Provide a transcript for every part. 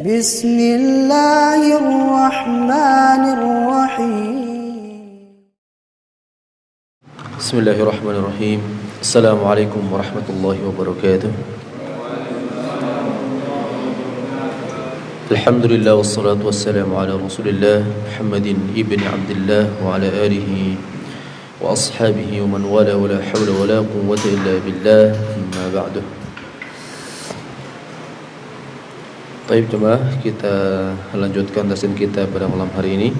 بسم الله الرحمن الرحيم. بسم الله الرحمن الرحيم. السلام عليكم ورحمة الله وبركاته. الحمد لله والصلاة والسلام على رسول الله محمد ابن عبد الله وعلى آله وأصحابه ومن والاه ولا حول ولا قوة إلا بالله أما بعد. Baik jemaah, kita lanjutkan tafsir kita pada malam hari ini.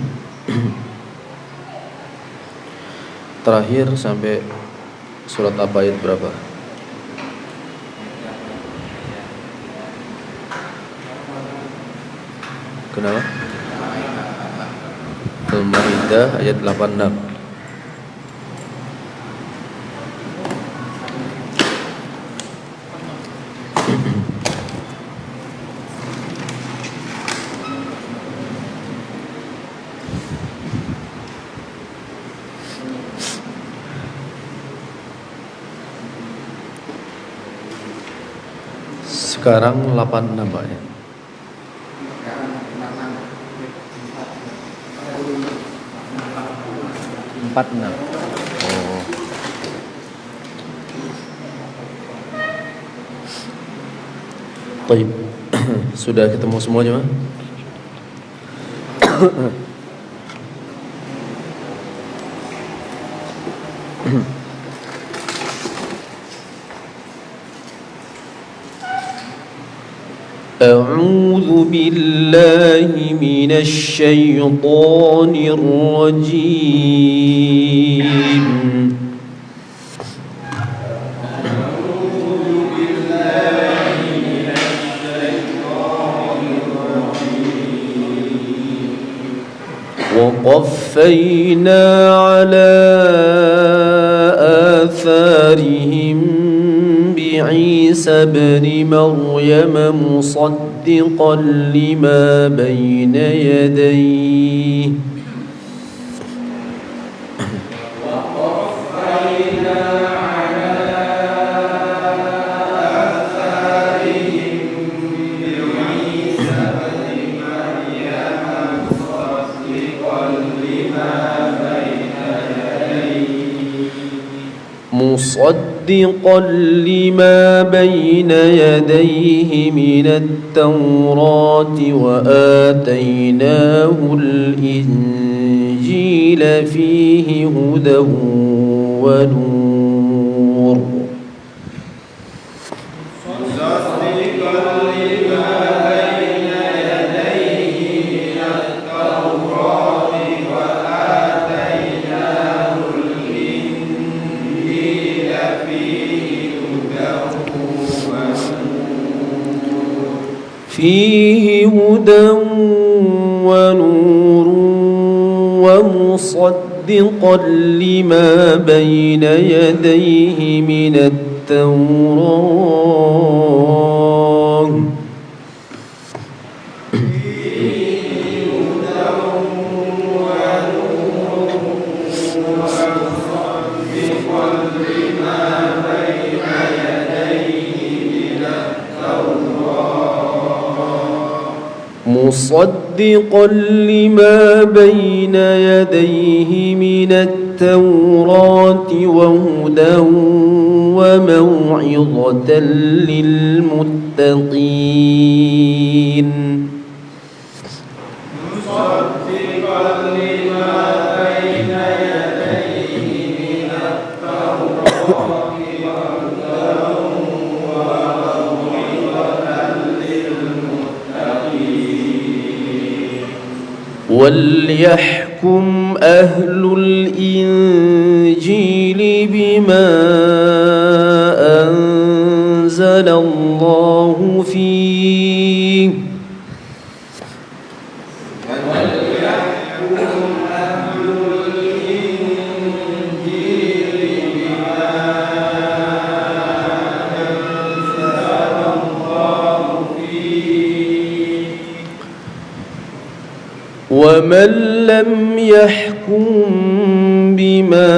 Terakhir sampai surat apa, ayat berapa? Kenapa? Al-Maidah ayat 86. Sekarang 86 Pak ya. Empat enam. Oh. Baik. Sudah ketemu semuanya, Pak? أعوذ بالله من الشيطان الرجيم. وقفينا على آثارهم بعيسى ابن مريم مصدقا لما بين يديه وقفينا على آثارهم بعيسى ابن مريم مصدقا لما بين يديه من التوراة وآتيناه الإنجيل فيه هدى ونور فيه هدى ونور ومصدقا لما بين يديه من التوراة مصدقا لما بين يديه من التوراة وهدى وموعظة للمتقين مصدقا لما بين يديه من التوراة وليحكم أهل الإنجيل بما أنزل الله فيه ومن لم يحكم بما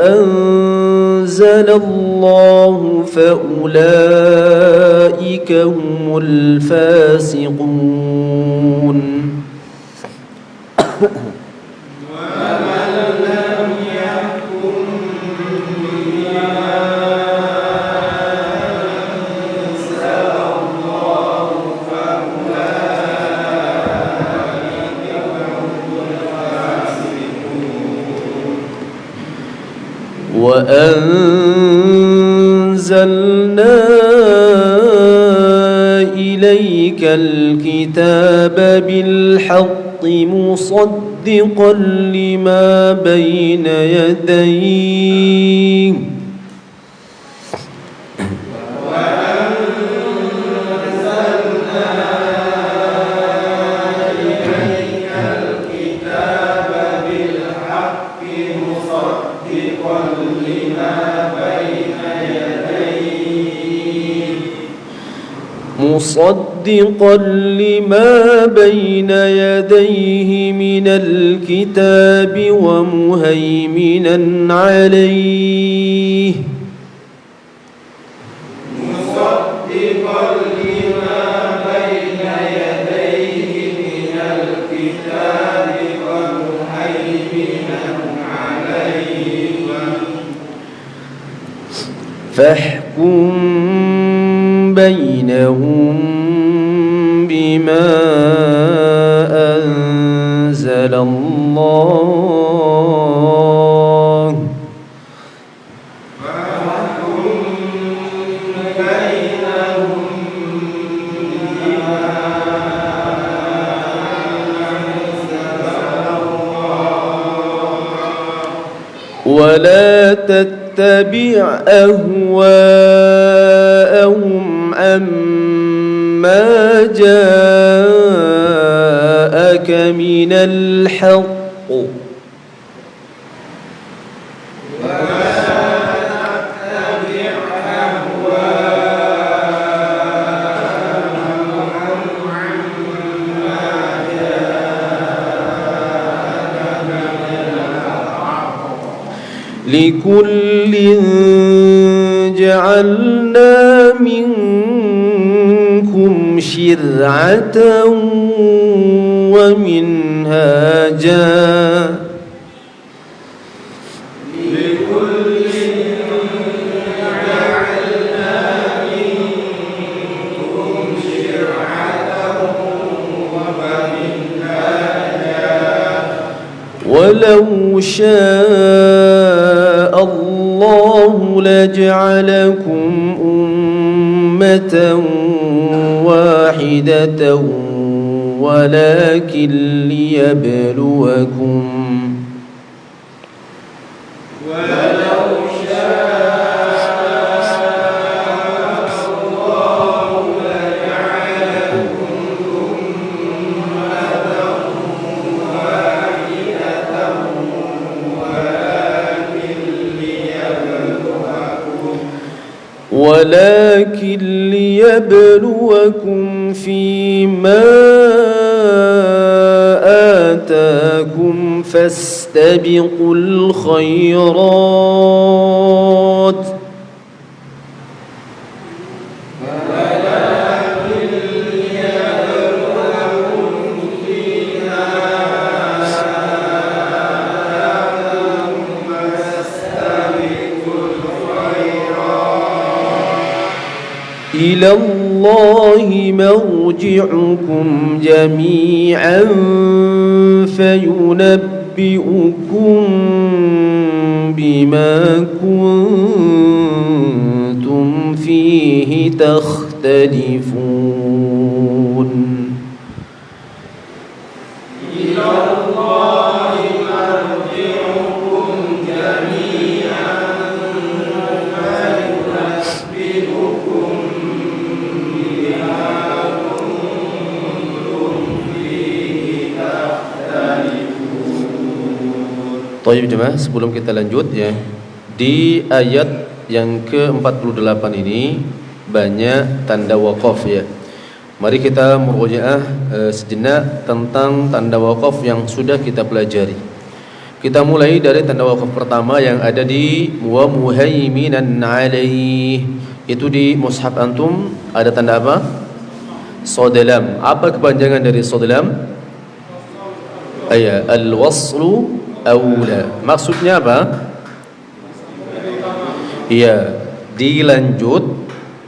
أنزل أنزل الله فأولئك هم الفاسقون. وأنزلنا إليك الكتاب بالحق مصدقا لما بين يديه مصدقا لما بين يديه من الكتاب ومهيمنا عليه مصدقا لما بين يديه من الكتاب ومهيمنا عليه فاحكم بينهم بما أنزل الله ولا تتبع أهواءهم عما جاءك من الحق لكل جعلنا منكم شرعة ومنهاجا ولو شاء الله لجعلكم أمة واحدة ولكن ليبلوكم ولكن ليبلوكم فيما آتاكم فاستبقوا الخيرات إلى الله مرجعكم جميعا فينبئكم بما كنتم فيه تختلفون إلى الله مرجعكم جميعا فينبئكم Taib jemaah, sebelum kita lanjut ya, di ayat yang ke-48 ini banyak tanda waqaf ya. Mari kita murojaah sejenak tentang tanda waqaf yang sudah kita pelajari. Kita mulai dari tanda wakaf pertama yang ada di wa muhaiminan alaih. Itu di mushaf antum ada tanda apa? Sodlam. Apa kepanjangan dari sodlam? Al-waslu awla. Maksudnya apa? Iya, dilanjut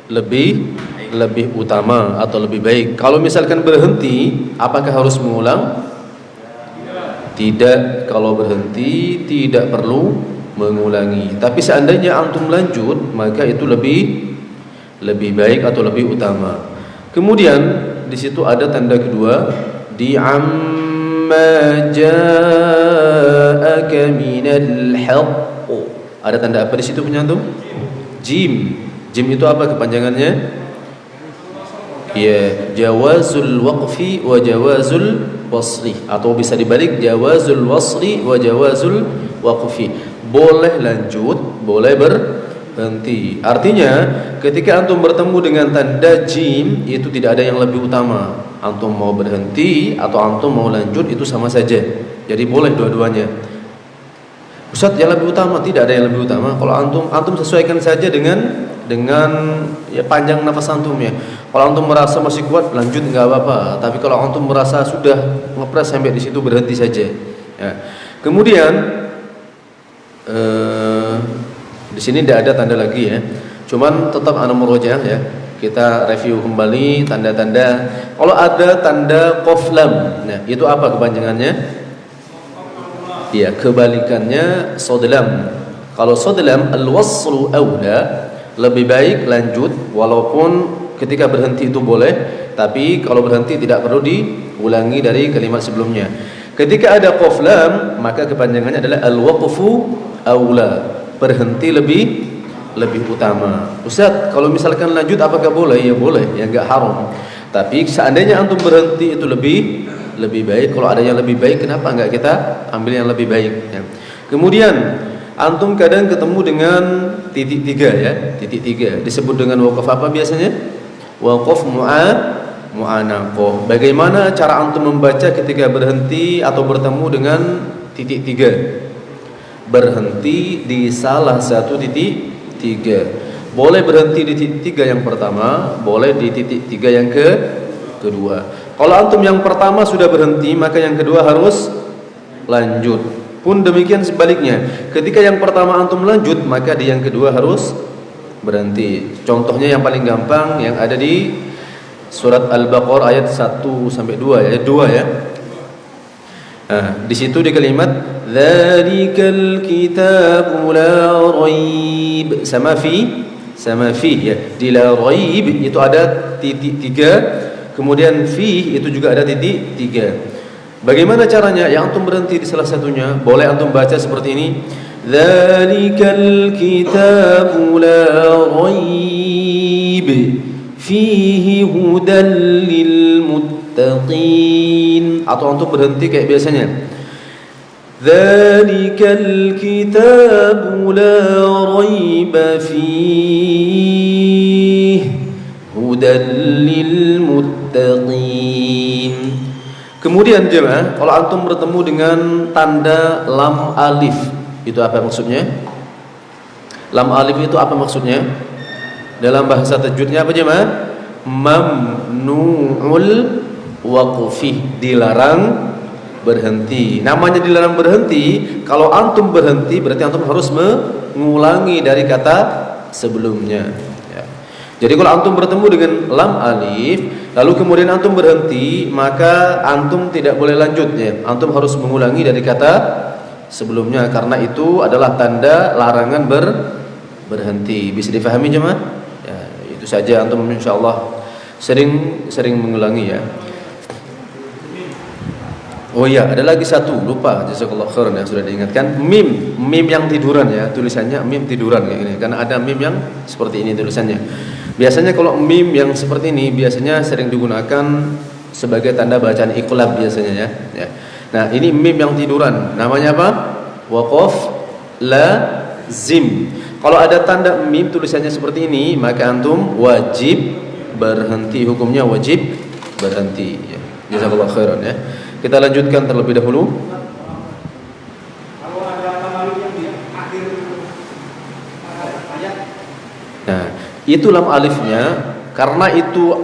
lebih utama atau lebih baik. Kalau misalkan berhenti, apakah harus mengulang? Tidak, kalau berhenti tidak perlu mengulangi. Tapi seandainya antum lanjut, maka itu lebih baik atau lebih utama. Kemudian di situ ada tanda kedua di amma ja'aka minal haqq. Ada tanda apa di situ punya antum? Jim. Jim itu apa kepanjangannya? Ya, jawazul waqfi wa jawazul wasli, atau bisa dibalik jawazul wasli wa jawazul waqfi. Boleh lanjut, boleh berhenti. Artinya ketika antum bertemu dengan tanda jim, itu tidak ada yang lebih utama. Antum mau berhenti atau antum mau lanjut itu sama saja. Jadi boleh dua-duanya. Ustaz, yang lebih utama? Tidak ada yang lebih utama. Kalau antum sesuaikan saja dengan ya panjang nafas antum ya. Kalau antum merasa masih kuat, lanjut nggak apa-apa. Tapi kalau antum merasa sudah ngepres sampai di situ, berhenti saja. Ya. Kemudian di sini tidak ada tanda lagi ya. Cuman tetap ana murojaah ya. Kita review kembali tanda-tanda. Kalau ada tanda qaf lam, nah itu apa kepanjangannya? Ya, kebalikannya sodlam. Kalau sodlam al-waslu awla, lebih baik lanjut walaupun ketika berhenti itu boleh, tapi kalau berhenti tidak perlu diulangi dari kalimat sebelumnya. Ketika ada qaf lam, maka kepanjangannya adalah al-waqfu awla, berhenti lebih utama. Ustaz, kalau misalkan lanjut apakah boleh? Ya boleh, ya enggak haram. Tapi seandainya antum berhenti itu lebih baik. Kalau ada yang lebih baik, kenapa enggak kita ambil yang lebih baik ya. Kemudian antum kadang ketemu dengan titik 3 ya. Titik 3 disebut dengan waqaf apa biasanya? Waqaf mu'anaqah. Bagaimana cara antum membaca ketika berhenti atau bertemu dengan titik 3? Berhenti di salah satu titik 3. Boleh berhenti di titik 3 yang pertama, boleh di titik 3 yang kedua. Kalau antum yang pertama sudah berhenti, maka yang kedua harus lanjut. Pun demikian sebaliknya. Ketika yang pertama antum lanjut, maka di yang kedua harus berhenti. Contohnya yang paling gampang yang ada di surat Al-Baqarah ayat 1 sampai 2 ya, 2 ya. Nah, di situ di kalimat dzalikal kitabu la raib, sama fi ya. Di la raib itu ada titik 3. Kemudian fi itu juga ada titik 3. Bagaimana caranya? Ya antum berhenti di salah satunya. Boleh antum baca seperti ini. Dzalikal kitabu la raib fihi hudan lil muttaqin. Atau antum berhenti kayak biasanya. Dzalikal kitabu la raib fihi hudan lil muttaqin. Kemudian jemaah, kalau antum bertemu dengan tanda lam alif, itu apa maksudnya? Lam alif itu apa maksudnya? Dalam bahasa tajwidnya apa jemaah? Mamnu'ul waqfi, dilarang berhenti. Namanya dilarang berhenti. Kalau antum berhenti berarti antum harus mengulangi dari kata sebelumnya. Jadi kalau antum bertemu dengan lam alif, lalu kemudian antum berhenti, maka antum tidak boleh lanjut ya. Antum harus mengulangi dari kata sebelumnya, karena itu adalah tanda larangan berhenti. Bisa difahami jemaah? Ya, itu saja, antum insyaallah sering mengulangi ya. Oh iya, ada lagi satu, lupa, jazakallahu khairan yang sudah diingatkan. Mim yang tiduran ya, tulisannya mim tiduran kayak gini. Karena ada mim yang seperti ini tulisannya. Biasanya kalau mim yang seperti ini biasanya sering digunakan sebagai tanda bacaan iqlab biasanya ya. Nah, ini mim yang tiduran. Namanya apa? Waqaf lazim. Kalau ada tanda mim tulisannya seperti ini, maka antum wajib berhenti. Hukumnya wajib berhenti ya. Jazakallahu khairan ya. Kita lanjutkan terlebih dahulu. Itu lam alifnya karena itu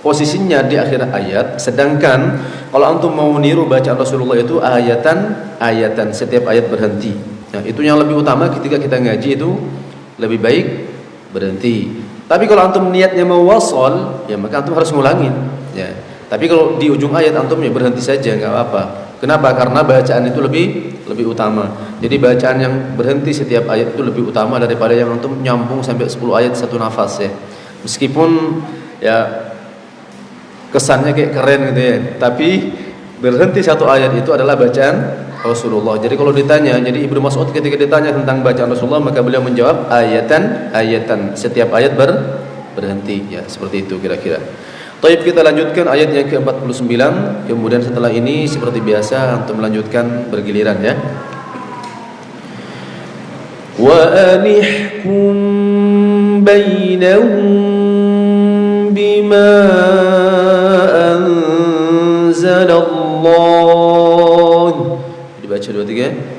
posisinya di akhir ayat, sedangkan kalau antum mau niru bacaan Rasulullah itu ayatan, setiap ayat berhenti. Nah, itu yang lebih utama ketika kita ngaji, itu lebih baik berhenti. Tapi kalau antum niatnya mau wasol, ya maka antum harus ngulangin, ya. Tapi kalau di ujung ayat antum ya berhenti saja, nggak apa-apa. Kenapa? Karena bacaan itu lebih utama. Jadi bacaan yang berhenti setiap ayat itu lebih utama daripada yang antum nyambung sampai 10 ayat satu nafas, ya. Meskipun ya kesannya kayak keren gitu ya, tapi berhenti satu ayat itu adalah bacaan Rasulullah. Jadi kalau ditanya, jadi Ibnu Mas'ud ketika ditanya tentang bacaan Rasulullah, maka beliau menjawab ayatan, setiap ayat berhenti, ya seperti itu kira-kira. Baik, kita lanjutkan ayat yang ke-49. Kemudian setelah ini seperti biasa untuk melanjutkan bergiliran, ya. Wa anihkum bainahum bima anzalallah. Dibaca 2 3.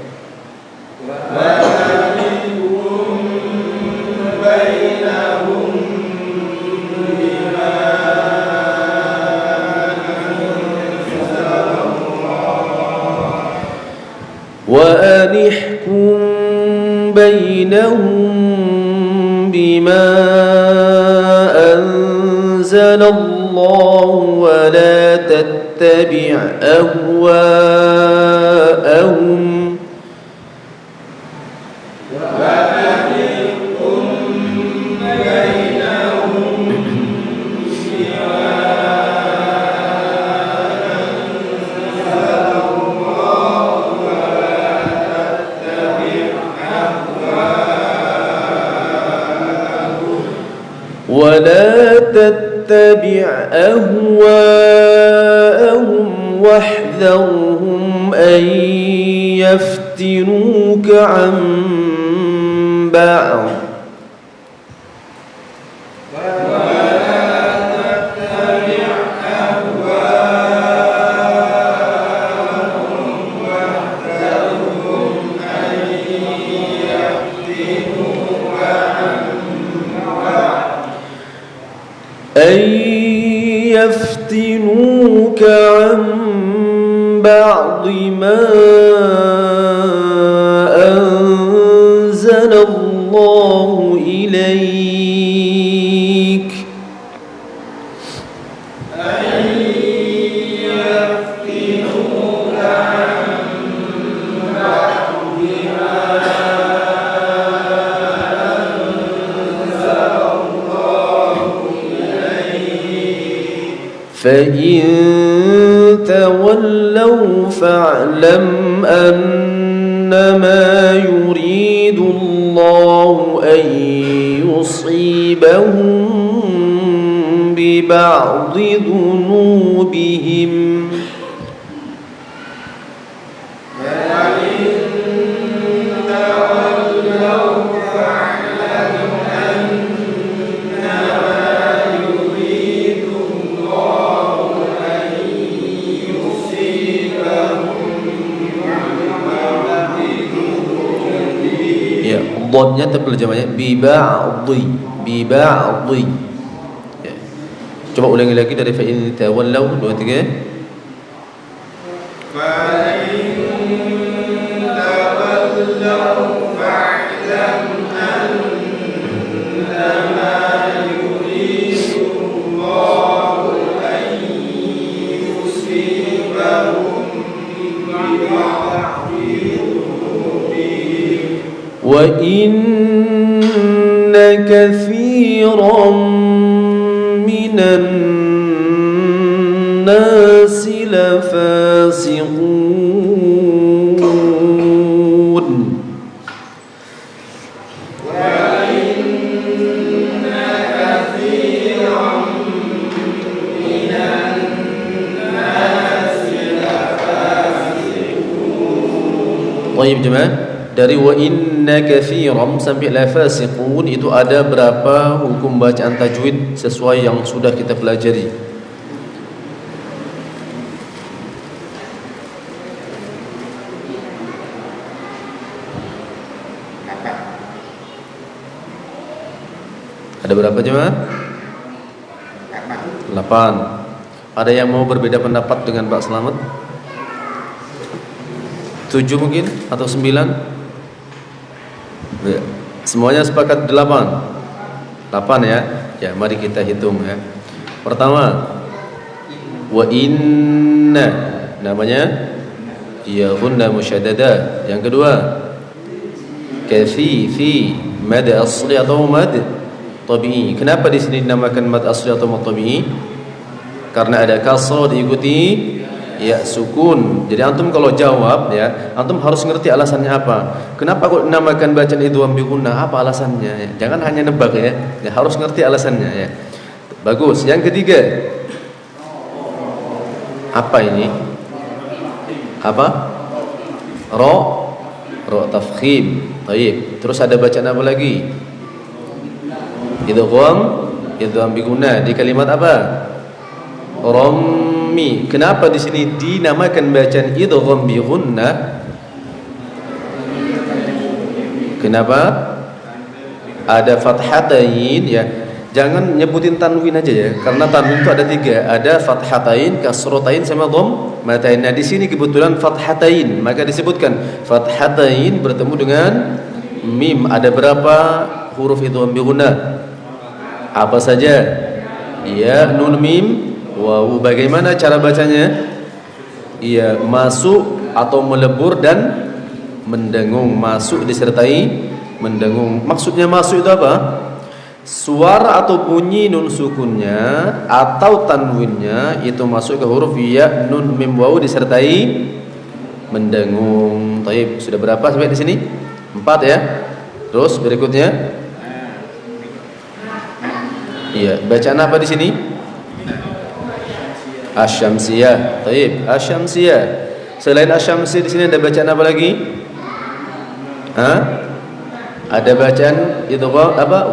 وأنحكم بينهم بما أنزل الله ولا تتبع أهواءهم ولا تتبع أهواءهم واحذرهم أن يفتنوك عن بعض أن يفتنوك عن بعض ما أنزل الله إليك فإن تولوا فاعلم أنما يريد الله أن يصيبهم ببعض ذنوبهم dodnya tebal jamanya biba'dhi. Ya. Coba ulangi lagi dari fa'in tawallau 2 3. وَإِنَّ كَثِيرًا مِنَ النَّاسِ لَفَاسِقُونَ. Baik jemaah, dari wa inna katsiran sampai la fasiqun itu ada berapa hukum bacaan tajwid sesuai yang sudah kita pelajari. Ada berapa jemaah? 8. Ada yang mau berbeda pendapat dengan Pak Selamat? 7 mungkin atau 9? Ya. Semuanya sepakat 8. 8 ya. Ya, mari kita hitung ya. Pertama, wa inna, namanya ya gunna musyaddada. Yang kedua, kafi fi mad asli atau mad tabi'i. Kenapa di sini dinamakan mad asli atau mad tabi'i? Karena ada kasrah diikuti ya sukun. Jadi antum kalau jawab ya, antum harus ngerti alasannya apa. Kenapa kok dinamakan bacaan idgham bi gunnah? Apa alasannya ya? Jangan hanya nebak ya. Ya harus ngerti alasannya ya. Bagus. Yang ketiga, apa ini? Apa? Ro tafkhim. Baik. Terus ada bacaan apa lagi? Idgham bi gunnah di kalimat apa? Rammi. Kenapa di sini dinamakan bacaan idgham bi gunnah? Kenapa? Ada fathatain ya. Jangan nyebutin tanwin aja ya, karena tanwin itu ada 3. Ada fathatain, kasratain sama dhammatain. Nah, di sini kebetulan fathatain, maka disebutkan fathatain bertemu dengan mim. Ada berapa huruf idgham bi gunnah? Apa saja? Ya, nun mim wawu. Bagaimana cara bacanya? Iya, masuk atau melebur dan mendengung. Masuk disertai mendengung. Maksudnya masuk itu apa? Suara atau bunyi nun sukunnya atau tanwinnya itu masuk ke huruf ya, nun mim wawu disertai mendengung. Taib, sudah berapa sampai di sini? 4 ya. Terus berikutnya, iya, bacaan apa di sini? Asyamsiyah. Taib, asyamsiyah. Selain asyamsiyah di sini ada bacaan apa lagi? Hah? Ada bacaan itu apa?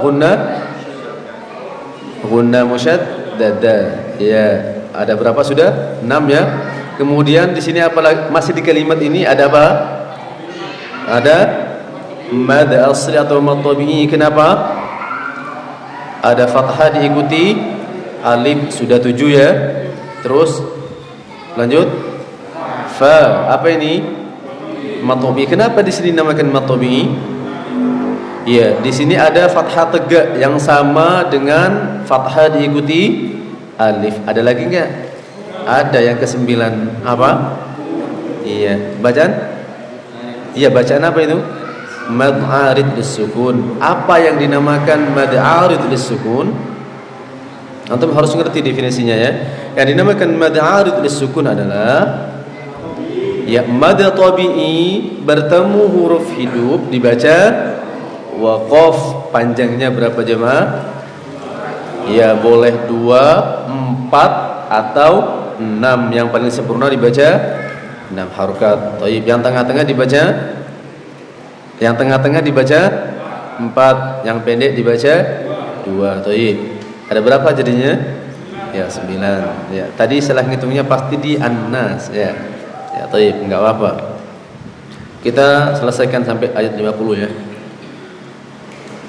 Gunna musyaddada. Ya, ada berapa sudah? 6 ya. Kemudian di sini apa lagi? Masih di kalimat ini ada apa? Ada mad asli atau mad tabi'i. Kenapa? Ada fathah diikuti alif, sudah 7 ya. Terus lanjut fa. Apa ini? Mad tabi'i. Kenapa di sini dinamakan mad tabi'i? Ya, di sini ada fathah tegak yang sama dengan fathah diikuti alif. Ada lagi enggak? Ada yang ke-9. Apa? Iya, bacaan? Iya, bacaan apa itu? Mad arid lis-sukun. Apa yang dinamakan mad arid lis-sukun? Antum harus ngerti definisinya ya. Yang dinamakan mad arid lis-sukun adalah ya mad tabi'i bertemu huruf hidup dibaca waqaf. Panjangnya berapa jemaah? Ya, boleh 2, 4 atau 6. Yang paling sempurna dibaca 6 harokat. Taib. Yang tengah-tengah dibaca 4. Yang pendek dibaca 2. Taib. Ada berapa jadinya? Ya, 9. Ya, tadi salah ngitungnya pasti di An-Nas ya. Ya, taib, enggak apa-apa. Kita selesaikan sampai ayat 50 ya.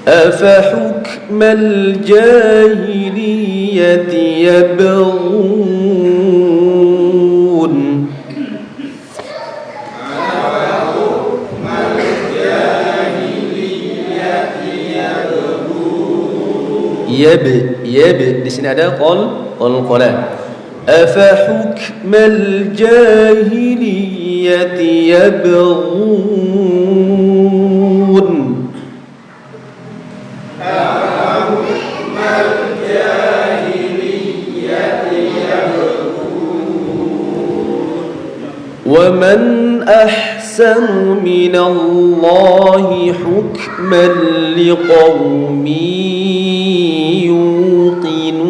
أفحكم الجاهلية يبغون يب di sini ada qalqalah. أفحكم الجاهلية يبغون ومن أحسن من الله حكما لقوم يوقنون.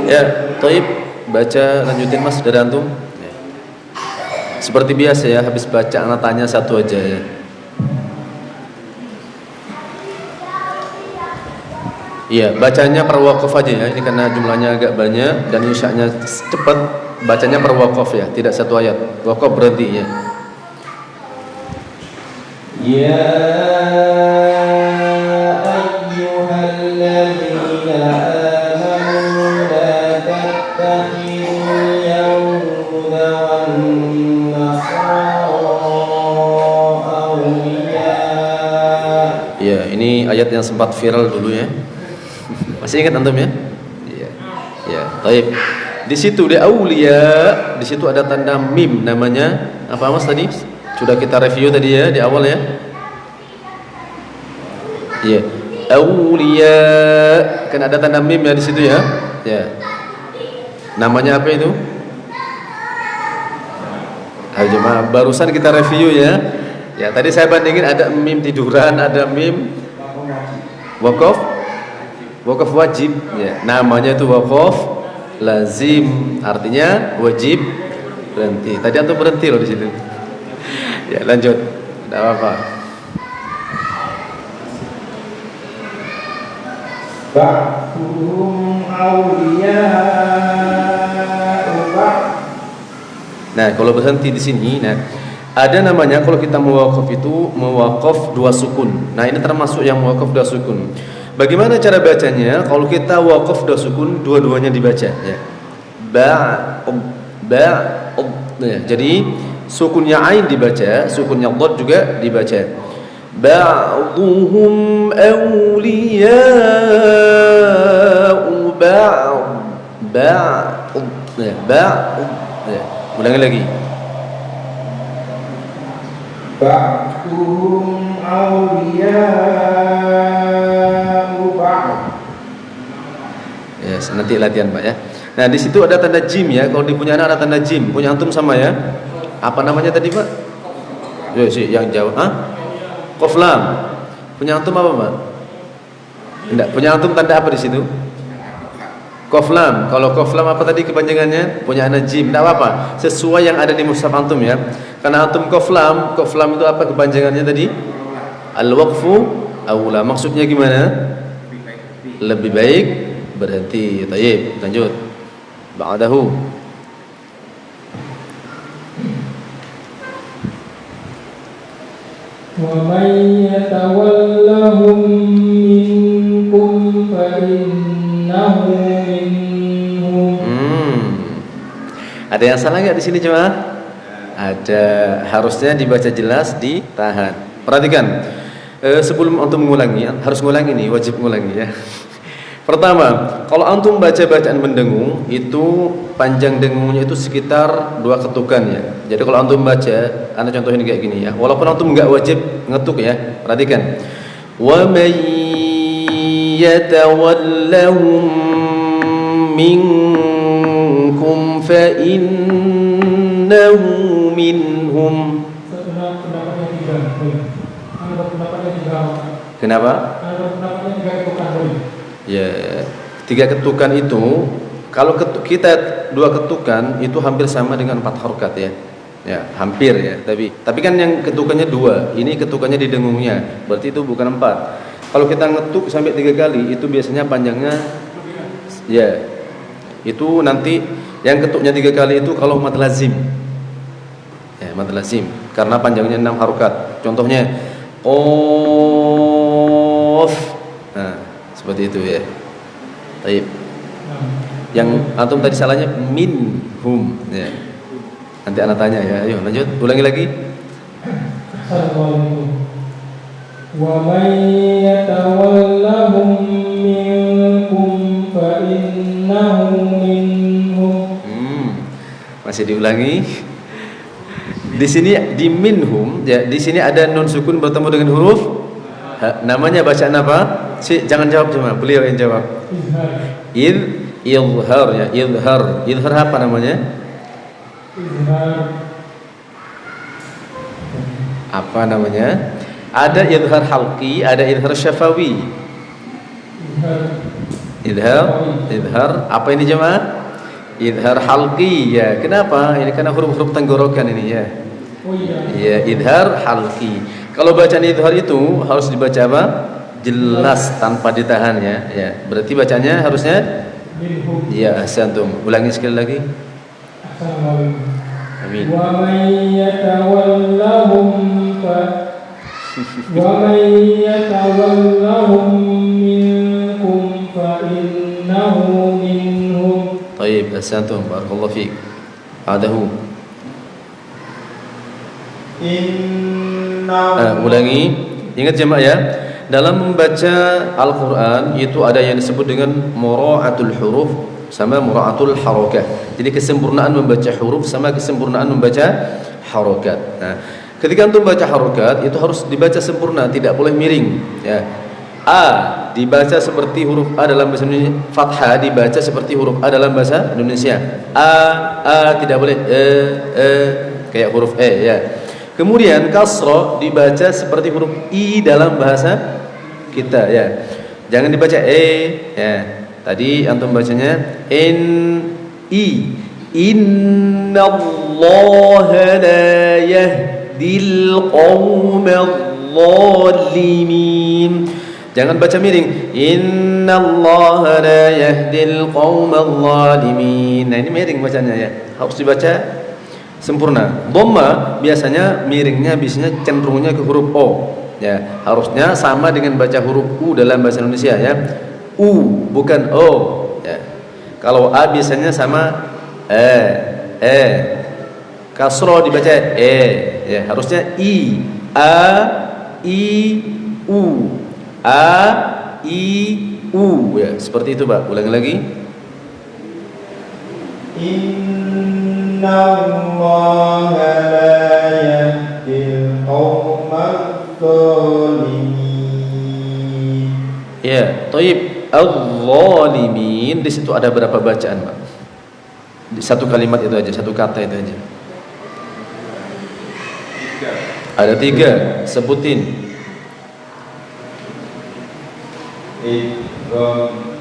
Ya, Taib, baca lanjutin Mas dari antum. Seperti biasa ya, habis baca anak tanya satu aja ya. Iya, bacanya per waqaf aja ya. Ini karena jumlahnya agak banyak dan isya'nya cepat, bacanya per waqaf ya, tidak satu ayat. Waqaf berhenti ya. Ya ayyuhalladzina amanu la tattakhidul yahuda wan nasara awliya. Ya, ini ayat yang sempat viral dulu ya. Masih ingat antum ya? Iya. Ya, baik. Di situ di auliya, di situ ada tanda mim namanya apa Mas tadi? Sudah kita review tadi ya di awal ya. Iya. Auliya, kan ada tanda mim ya di situ ya. Ya. Namanya apa itu? Ayo jemaah, barusan kita review ya. Ya, tadi saya bandingin ada mim tiduran, ada mim waqaf, waqaf wajib ya. Namanya itu waqaf lazim, artinya wajib berhenti. Tadi antum berhenti loh di situ. Ya, lanjut. Tidak apa-apa. Ba'duhum awliya'u ba'd. Nah, kalau berhenti di sini, nah ada namanya kalau kita mewakaf itu mewakaf dua sukun. Nah, ini termasuk yang mewakaf dua sukun. Bagaimana cara bacanya? Kalau kita wakaf dua sukun, dua-duanya dibaca ya. Ya. Jadi sukunnya ain dibaca, sukunnya dhad juga dibaca. Ba'dhuhum awliya'u ba'd. Ya, ya. Ulangi lagi. Ba'duhum awliya'u ba'd. Yes, nanti latihan Pak ya. Nah, di situ ada tanda jim ya. Kalau di punya anak ada tanda jim. Punya antum sama ya? Apa namanya tadi Pak? Ya sih yang jawab. Qaf lam. Punya antum apa Pak? Enggak, punya antum tanda apa di situ? Qaf lam. Kalau qaf lam apa tadi kepanjangannya? Punya anak jim. Enggak apa-apa. Sesuai yang ada di mushaf antum ya. Karena antum qaf lam itu apa kepanjangannya tadi? Al-waqfu aula. Maksudnya gimana? Lebih baik berhenti. Tayyib, lanjut. Ba'dahu. Wa may yatawallahum minkum fa innahu minhum. Ada yang salah nggak di sini cuma? Ada. Harusnya dibaca jelas, ditahan. Perhatikan. Sebelum antum mengulangi, harus ngulangi nih, wajib ngulangi ya. Pertama, kalau antum baca bacaan mendengung, itu panjang dengungnya itu sekitar 2 ketukan ya. Jadi kalau antum baca, anda contohin kayak gini ya. Walaupun antum nggak wajib ngetuk ya, perhatikan. Wa may yatawallahum minkum fa innahu minhum. Kenapa? Ya, 3 ketukan itu kalau kita 2 ketukan itu hampir sama dengan 4 harokat ya. Ya, hampir ya, tapi kan yang ketukannya 2, ini ketukannya di dengungnya, berarti itu bukan 4. Kalau kita ngetuk sampai 3 kali itu biasanya panjangnya ya. Itu nanti yang ketuknya 3 kali itu kalau mad lazim. Ya, mad lazim karena panjangnya 6 harokat. Contohnya qaf. Nah, seperti itu ya. Baik. Yang antum tadi salahnya minhum ya. Nanti anak tanya ya. Ayo lanjut, ulangi lagi. Wa may yatawallahum minkum fa innahu minhum. Masih diulangi. Di sini di minhum ya, di sini ada nun sukun bertemu dengan huruf namanya bacaan apa? Jangan jawab cuma beliau yang jawab. Izhar ya, izhar. Izhar apa namanya? Apa namanya? Ada izhar halqi, ada izhar syafawi. Izhar apa ini jemaah? Izhar halqi ya. Kenapa? Ini karena huruf-huruf tenggorokan ini ya. Ya, izhar halqi. Kalau bacaan izhar itu harus dibaca apa? jelas tanpa ditahan ya. Ya, berarti bacanya harusnya minhum. ya ahsantum. Ulangi sekali lagi. Assalamualaikum. Amin. Wa may yatawallahum minkum fa innahu minhum. Baik, ahsantum. Barakallahu fiik. Adahu. Ulangi. Ingat jemaah ya. Dalam membaca Al-Quran itu ada yang disebut dengan mura'atul huruf sama mura'atul harakat. Jadi kesempurnaan membaca huruf sama kesempurnaan membaca harakat. Nah, ketika antum baca harakat itu harus dibaca sempurna, tidak boleh miring ya. A dibaca seperti huruf A dalam bahasa Indonesia, fathah dibaca seperti huruf A dalam bahasa Indonesia. A tidak boleh kayak huruf E ya. Kemudian kasrah dibaca seperti huruf I dalam bahasa kita ya. Jangan dibaca ya. Tadi antum bacanya Innallaha la yahdil qaumadh dhalimin. Jangan baca miring. Innallaha la yahdil qaumadh dhalimin. Nah, ini miring bacanya ya. Harus dibaca sempurna. Dhamma biasanya miringnya biasanya cenderungnya ke huruf O ya. Harusnya sama dengan baca huruf U dalam bahasa Indonesia ya. U bukan O ya. Kalau A biasanya sama kasroh dibaca ya. Harusnya I U ya. Seperti itu Pak. Ulangi lagi. Innallaha la yahdil qaumadh dhalimin. Ya, thayyib. Adh-dhalimin di situ ada berapa bacaan, Pak? Di satu kalimat itu aja, satu kata itu aja. Ada 3, sebutin. Idgham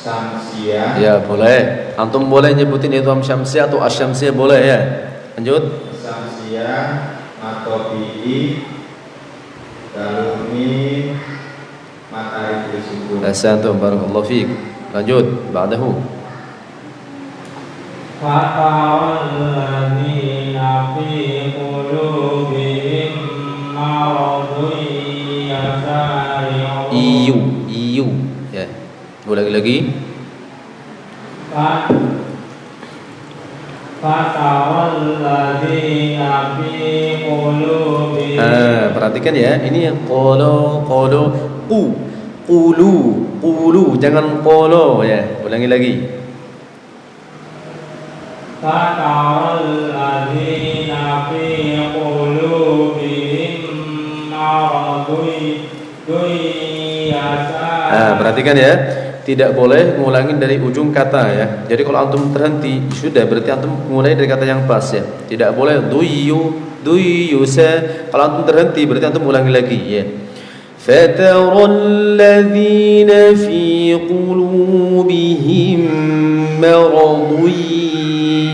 Syamsiyah. Ya, boleh. Antum boleh nyebutin idgham syamsiyah atau asyamsiyah boleh ya. Lanjut. Syamsiyah atau bi'i dalumi matahari bersukun. Ahsantum, barakallahu fiik. Lanjut, ba'dahu. Fatawalladzina fi qulubihim maradun yasari'un. Iyu ya. Ulangi lagi. Fatawalladzina fi qulubihim. Perhatikan ya. Ini yang qulu jangan qolo ya. Ulangi lagi. Fatawalladzina fi qulubihim maradun yasari'un. Perhatikan ya. Tidak boleh ngulangin dari ujung kata ya. Jadi kalau antum terhenti sudah berarti antum mulai dari kata yang pas ya. Tidak boleh duyusa. Kalau antum terhenti berarti antum ulangi lagi ya. Fataral ladzina fi qulubihim maradun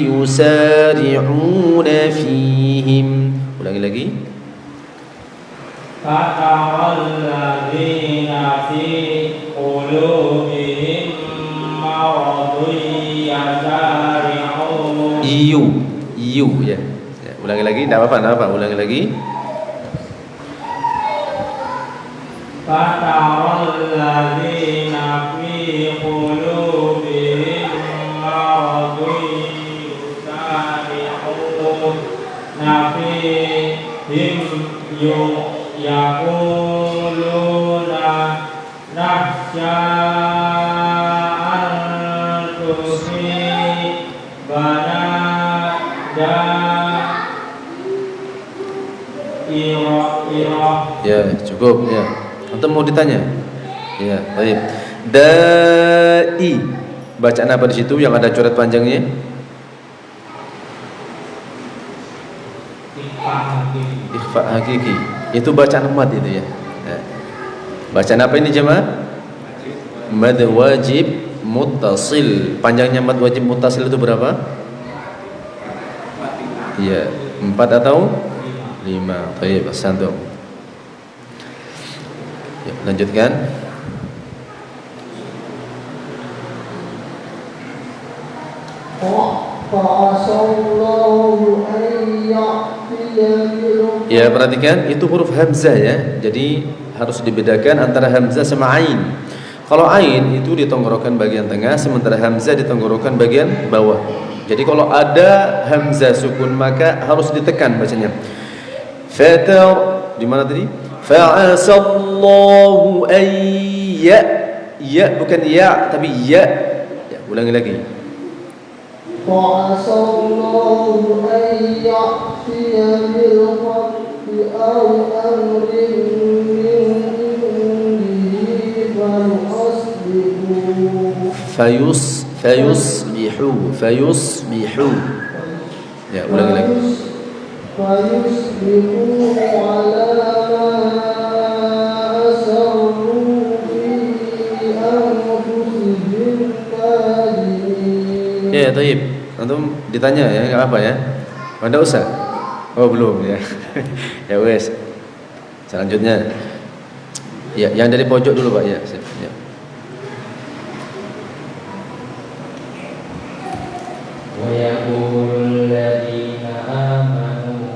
yusari'una fihim. Ulangi lagi. Fatawal ladzina fi qulubihim maradun yasari'un. Iyu ya. Ulangi lagi, enggak apa-apa, ulangi lagi. Fatawal ladzina fi qulubihim maradun yasari'un. Nafihim yaquluna nahsya an tusibana ya cukup ya. Antum mau ditanya? Ya, baik. Dai. Bacaan apa di situ yang ada coret panjangnya? Ikhfa hakiki. Itu bacaan mad itu ya. Bacaan apa ini jemaah? Mad wajib muttasil. Panjangnya mad wajib muttasil itu berapa? Iya, 4 atau 5. Baik, santum. Ya, lanjutkan. Ya, perhatikan itu huruf hamzah ya. Jadi harus dibedakan antara hamzah sama ain. Kalau ain itu di tenggorokan bagian tengah, sementara hamzah di tenggorokan bagian bawah. Jadi kalau ada hamzah sukun maka harus ditekan bacanya. Fatar di mana tadi? Fa'asallahu ayya. Ya bukan ya tapi ya. Ya, ulangi lagi. Fa'asallahu ayya'tiya bil haqqi aw amrin min indihi fayusbihu. Ya, ulangi lagi. fayusbihu ala ya, taib. Antum ditanya ya, enggak apa ya. Anda usah. Oh, belum ya. Ya wes. Selanjutnya. Ya, yang dari pojok dulu, Pak ya. Ya. Wa yaqulul ladzina amanu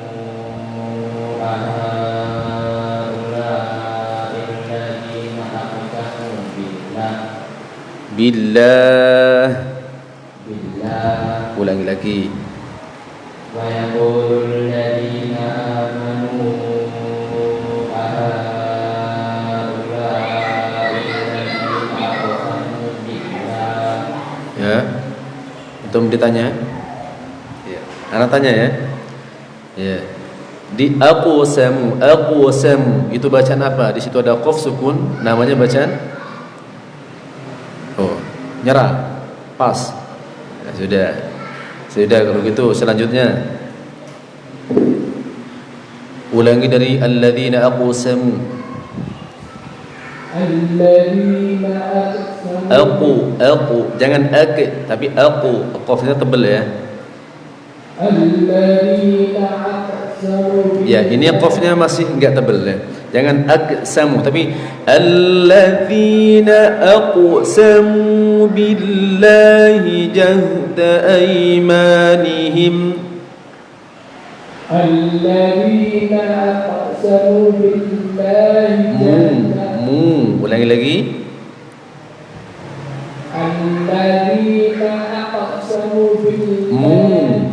ahaula'il ladzina aqsamu Billah. Ulangi lagi. Wa yaqulul ladzina amanu ahaula'il ladzina aqsamu billah. Ya. Antum ditanya? Ya. Anak tanya ya. Ya. Di aqsamu itu bacaan apa? Di situ ada qaf sukun, namanya bacaan nyerah. Pas. Ya, sudah kalau gitu selanjutnya ulangi dari alladzina aqsamu. Aku jangan ak tapi aku, qafnya tebal ya. Ya, ini qafnya masih enggak tebal ya. Jangan aqsamu tapi alladzina aqsamu billahi jahda aymanihim. Alladzina aqsamu billahi jahda ulangi lagi. Alladzina aqsamu billahi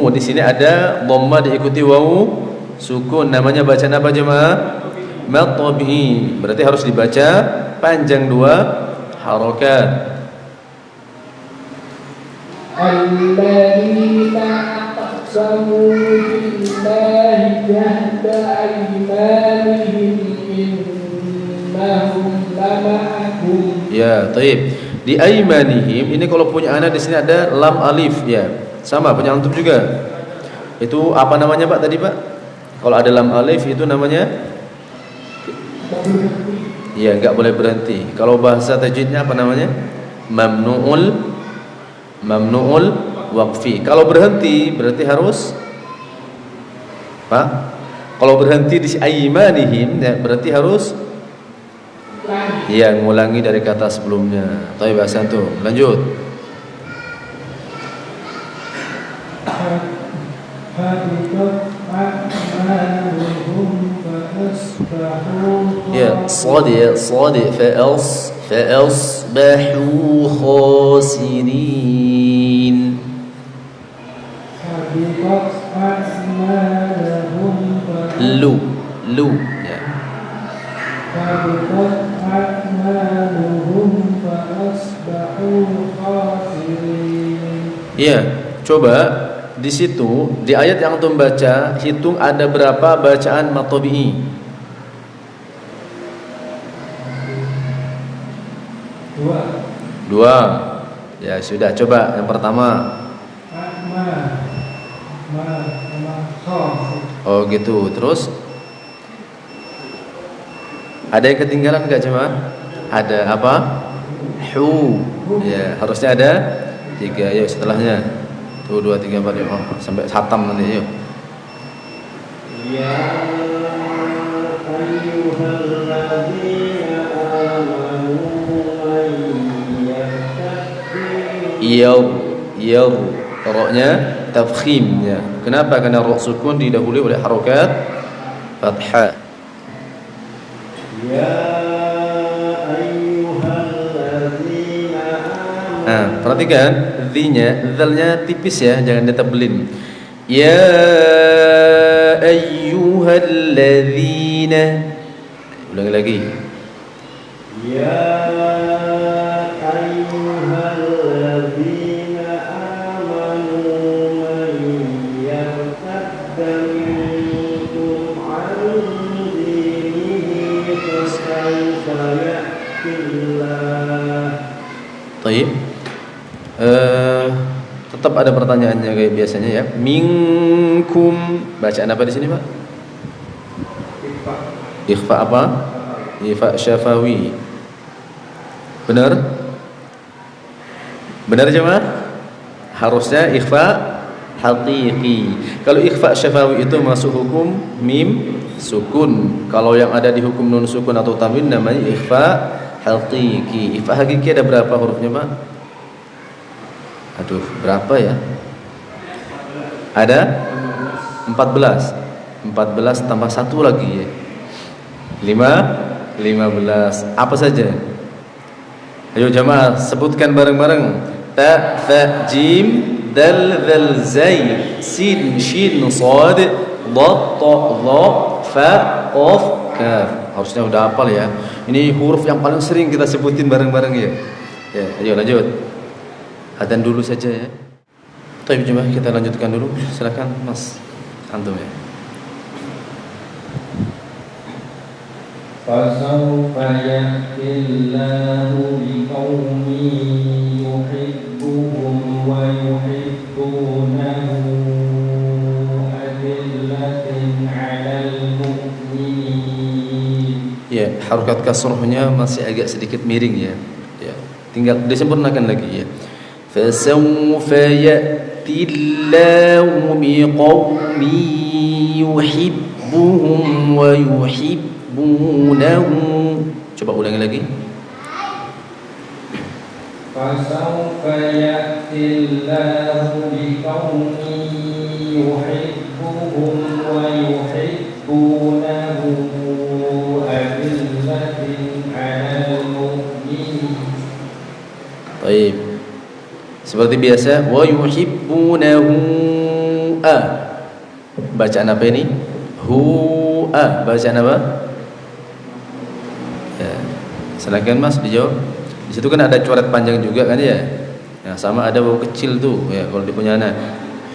di sini ada dhamma diikuti wawu sukun, namanya bacaan apa jemaah? Matabi. Berarti harus dibaca panjang 2 harokat. Alladzina aqsamu billahi jahda aymanihim innahum lama'akum. Ya, taib. Di aymanihim ini kalau punya anak di sini ada lam alif ya. Sama punya antum juga. Itu apa namanya Pak tadi Pak? Kalau ada lam alif itu namanya ya enggak boleh berhenti. Kalau bahasa tajwidnya apa namanya? Mamnu'ul waqfi. Kalau berhenti berarti harus Pak. Kalau berhenti di aymanihim ya, berarti harus ya ngulangi dari kata sebelumnya. Tapi bahasa itu. Lanjut. Ya, صاد فأصبحوا خاسرين. Lu ya. Ya, coba di situ di ayat yang antum baca hitung ada berapa bacaan matabi'i? 2. Ya sudah, coba yang pertama. Oh gitu. Terus ada yang ketinggalan enggak jemaah? Ada apa? Hu. Ya, harusnya ada 3. Yuk setelahnya. 1 2 3 4 5 sampai khatam nanti yuk. Ya ayyuhalladzina Yaw. Roknya tafkhim ya. Kenapa? Karena rok sukun didahului oleh harokat fathah. Ya ayyuhalladzina amanu. Nah, perhatikan dzi-nya, dzalnya tipis ya, jangan ditebelin. Ya ayyuhalladzina. Ulangi lagi. Ya ayyuhalladzina amanu man yartadda minkum an dinihi fasawfa ya'tillah. Baik. Tetap ada pertanyaannya kayak biasanya ya. Minkum, bacaan apa di sini, Pak? Ikhfa apa? Ikhfa syafawi. Benar? Benar jemaah? Harusnya ikhfa haqiqi. Kalau ikhfa syafawi itu masuk hukum mim sukun. Kalau yang ada di hukum nun sukun atau tanwin namanya ikhfa haqiqi. Ikhfa haqiqi ada berapa hurufnya, Pak? Aduh, berapa ya? Ada 14. 14 tambah 1 lagi ya. 15. Apa saja? Ayo jamaah sebutkan bareng-bareng. Ta, fa, jim, dal, dzal, zai, sin, shin, shad, dad, ta, dha, fa, qaf, kaf. Harusnya udah hafal ya. Ini huruf yang paling sering kita sebutin bareng-bareng ya. Ya, ayo lanjut. Adzan dulu saja ya. Baik jemaah, kita lanjutkan dulu. Silakan Mas antum ya. Fasawfa ya'tillahu biqaumin yuhibbuhum wa yuhibbunahu adillatin 'alal mu'minin. Ya, harokat kasrohnya masih agak sedikit miring ya. Ya, tinggal disempurnakan lagi ya. Fasawfa ya'tillahu biqaumin yuhibbuhum wa yuhibbunahu. Coba ulangi lagi. Fasawfa ya'tillahu biqaumin yuhibbuhum wa yuhibbunahu adillatin 'alal mu'minin. Baik. Seperti biasa, wa yuhibbunahu a. Bacaan apa ini? Hu a. Bacaan apa? Ya. Silakan Mas dijawab. Di situ kan ada coret panjang juga kan ya. Nah, sama ada waw kecil tuh ya kalau di punya anak.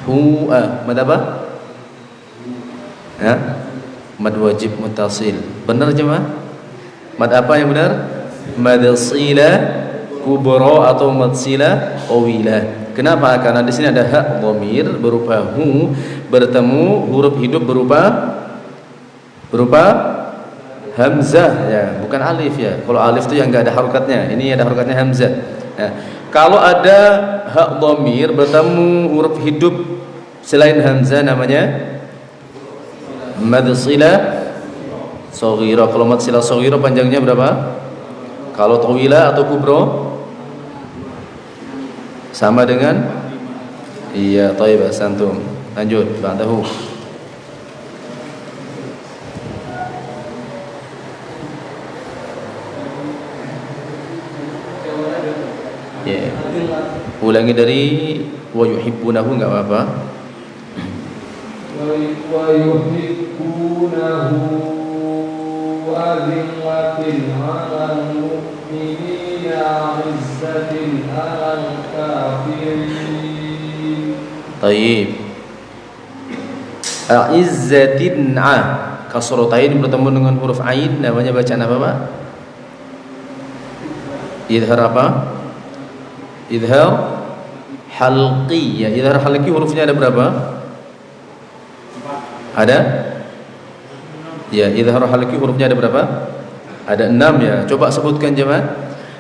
Hu a. Mad apa? Ya. Mad wajib muttasil. Benar jemaah? Mad apa yang benar? Mad sila kubra atau mad sila awila. Kenapa? Karena di sini ada hak dhamir berupa hu bertemu huruf hidup berupa hamzah ya, bukan alif ya. Kalau alif itu yang enggak ada harokatnya, ini ada harokatnya hamzah. Nah, kalau ada hak dhamir bertemu huruf hidup selain hamzah namanya mad sila shaghira. Kalau mad sila shaghira panjangnya berapa? Kalau tawila atau kubra sama dengan iya, thayyib asantum. Lanjut, ba'dahu. Ya. Ulangi dari wa yuhibbunahu enggak apa-apa. Wa yuhibbunahu adillatin 'alal mu'minina 'izzatin 'alal kafirin. Tayyib. A'izzatin a. Kasratain bertemu dengan huruf ain namanya bacaan apa, Pak? Idhar apa? Idhar halqi. Ya, idhar halqi hurufnya ada berapa? Ada? Ya, idhar halqi hurufnya ada berapa? Ada 6 ya. Coba sebutkan jemaah.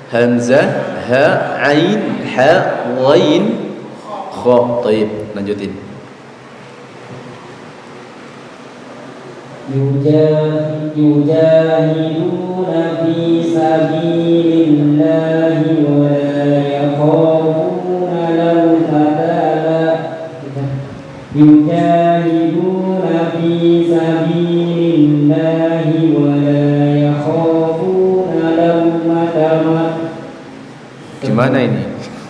Hamzah, ha, ain, ha, ghain, kha. Tayyib, lanjutin. Yujahiduna fi sabilillahi wa la yakhafuna يجاهدون في سبيل الله ولا يخافون لومة Gimana ini?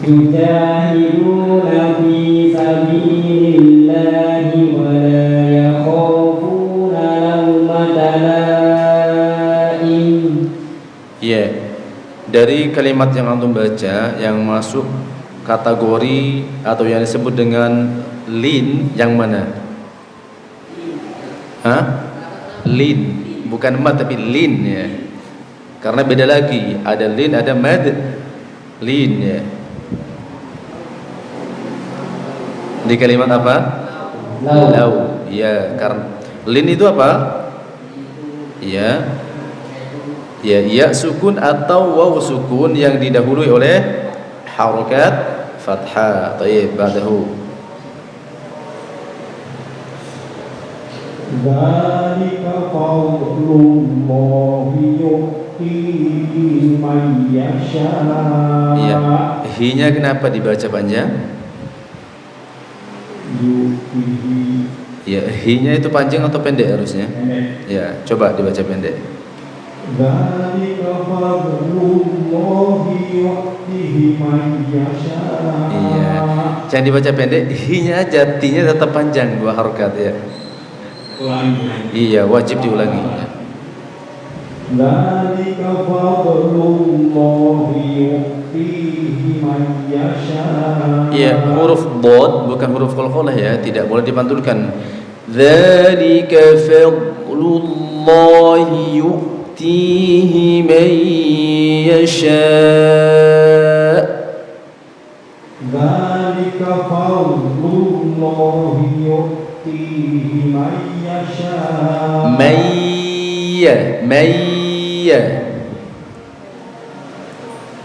يجاهدون في سبيل الله ولا يخافون لومة لائم. Ya, dari kalimat yang antum baca yang masuk kategori atau yang disebut dengan lin yang mana? Hah? Lin, bukan mad tapi lin ya. Karena beda lagi, ada lin, ada mad. Lin ya. Di kalimat apa? Lau. Ya, karena lin itu apa? Ya. Ya, ya sukun atau waw sukun yang didahului oleh harokat fathah. Tayyib, ba'dahu. Dzalika fadlullahi yu'tihi man yasha. Ya, hi-nya kenapa dibaca panjang? Yu'tihi. Ya, hi-nya itu panjang atau pendek harusnya? Ya, coba dibaca pendek. Dzalika fadlullahi yu'tihi man yasha. Iya. Jangan dibaca pendek, hi-nya aja, ti-nya tetap panjang, dua harokat ya. Iya, wajib diulangi. Dzalika fadlullahi yu'tihi man yasha. Iya, huruf bod bukan huruf qalqalah ya, tidak boleh dipantulkan. Dzalika fadlullahi yu'tihi man yasha. Dzalika fadlullahi yu'tihi man yasha. Mayya, mayya.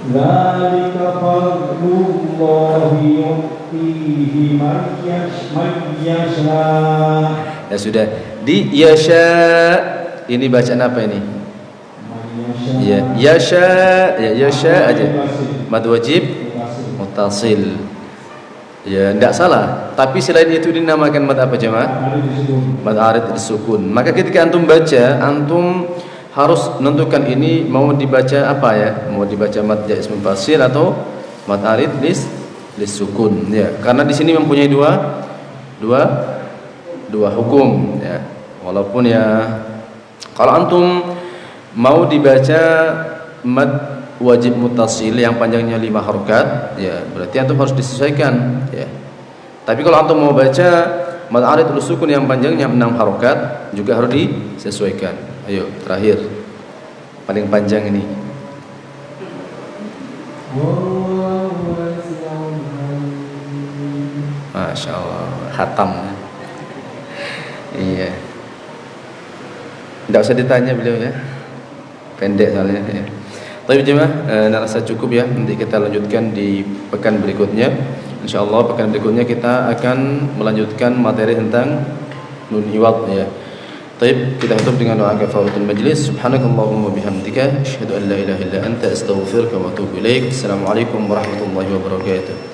Dzalika fadlullahi yu'tihi man yasha. Ya sudah, di yasha ini bacaan apa ini? Ya, yasha, ya yasha aja. Mad wajib muttasil. Ya, tidak salah. Tapi selain itu dinamakan mad apa jemaah? Mad arid disukun. Maka ketika antum baca, antum harus menentukan ini mau dibaca apa ya? Mau dibaca mad jaiz munfasil atau mad arid disukun ya. Karena di sini mempunyai dua hukum ya. Walaupun ya kalau antum mau dibaca mad wajib muttasil yang panjangnya 5 harokat ya, berarti antum harus disesuaikan ya. Tapi kalau antum mau baca mad arid sukun yang panjangnya 6 harokat juga harus disesuaikan. Ayo, terakhir paling panjang ini. Masya Allah, khatam. Iya. Tidak usah ditanya beliau ya, pendek soalnya ya. Tapi jemaah, narasa cukup ya. Nanti kita lanjutkan di pekan berikutnya. InsyaAllah pekan berikutnya kita akan melanjutkan materi tentang nun iwad ya. Baik, kita tutup dengan doa kafaratul majlis. Subhanakallahumma bihamdika asyhadu an la ilaha illa anta astaghfiruka wa atubu ilaik. Assalamualaikum warahmatullahi wabarakatuh.